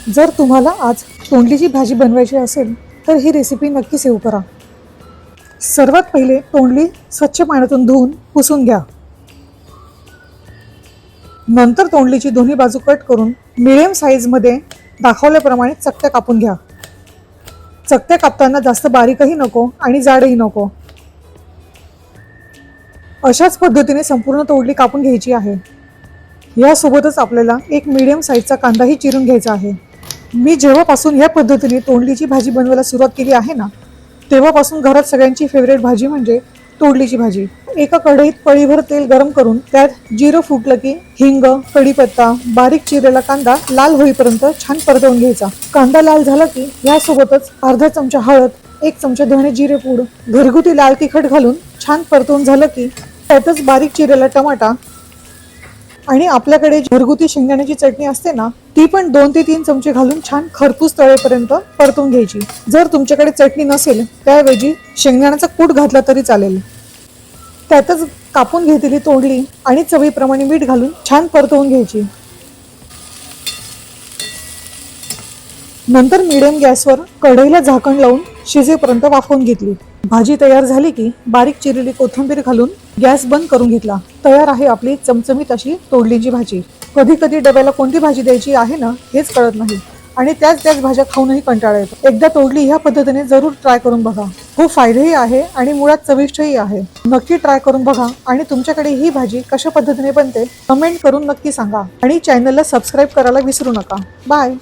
जर तुम्हाला आज तोंडलीची भाजी बनवायची असेल तर ही रेसिपी नक्की सेव्ह करा। सर्वात पहिले तोंडली स्वच्छ पाण्यातून धुवून पुसून घ्या। नंतर तोंडलीची दोन्ही बाजू कट करून मिडियम साईजमध्ये दाखवल्याप्रमाणे चकत्या कापून घ्या। चकत्या कापताना जास्त बारीकही नको आणि जाडही नको, अशाच पद्धतीने संपूर्ण तोंडली कापून घ्यायची आहे। यासोबतच आपल्याला एक मीडियम साईजचा कांदाही चिरून घ्यायचा आहे। मी जेव्हापासून या पद्धतीने तोंडलीची भाजी बनवायला सुरुवात केली आहे ना, तेव्हापासून घरात सगळ्यांची फेवरेट भाजी म्हणजे तोंडलीची भाजी। एका कढईत पळीभर तेल गरम करून त्यात जिरं फुटलं की हिंग, कढीपत्ता, बारीक चिरलेला कांदा लाल होईपर्यंत छान परतवून घ्यायचा। कांदा लाल झाला की यासोबतच अर्धा चमचा हळद, 1 चमचा धणे जिरे पूड, घरगुती लाल तिखट घालून छान परतवून झालं की त्यातच बारीक चिरलेला टमाटा आणि आपल्याकडे घरगुती शेंगदाण्याची चटणी असते ना, ती पण 2 ते 3 चमचे घालून छान खरपूस तळेपर्यंत परतून घ्यायची। जर तुमच्याकडे चटणी नसेल त्याऐवजी शेंगदाण्याचा कूट घातला तरी चालेल। त्यातच कापून घेतलेली तोंडली आणि चवीप्रमाणे मीठ घालून छान परतवून घ्यायची। नंतर मीडियम गॅसवर कढईला झाकण लावून शिजेपर्यंत वाफवून घेतली। भाजी तयार झाली की बारीक चिरलेली कोथिंबीर घालून गॅस बंद करून घेतला। तयार आहे आपली चमचमीत अशी तोंडलीची भाजी। कधी कधी डब्याला कोणती भाजी द्यायची आहे ना हेच कळत नाही आणि त्याच भाज्या खाऊनही कंटाळा येतो। एकदा तोंडली ह्या पद्धतीने जरूर ट्राय करून बघा। खूप फायदेही आहे आणि मुळात चविष्टही आहे। नक्की ट्राय करून बघा आणि तुमच्याकडे ही भाजी कशा पद्धतीने बनते कमेंट करून नक्की सांगा आणि चॅनलला सबस्क्राईब करायला विसरू नका। बाय।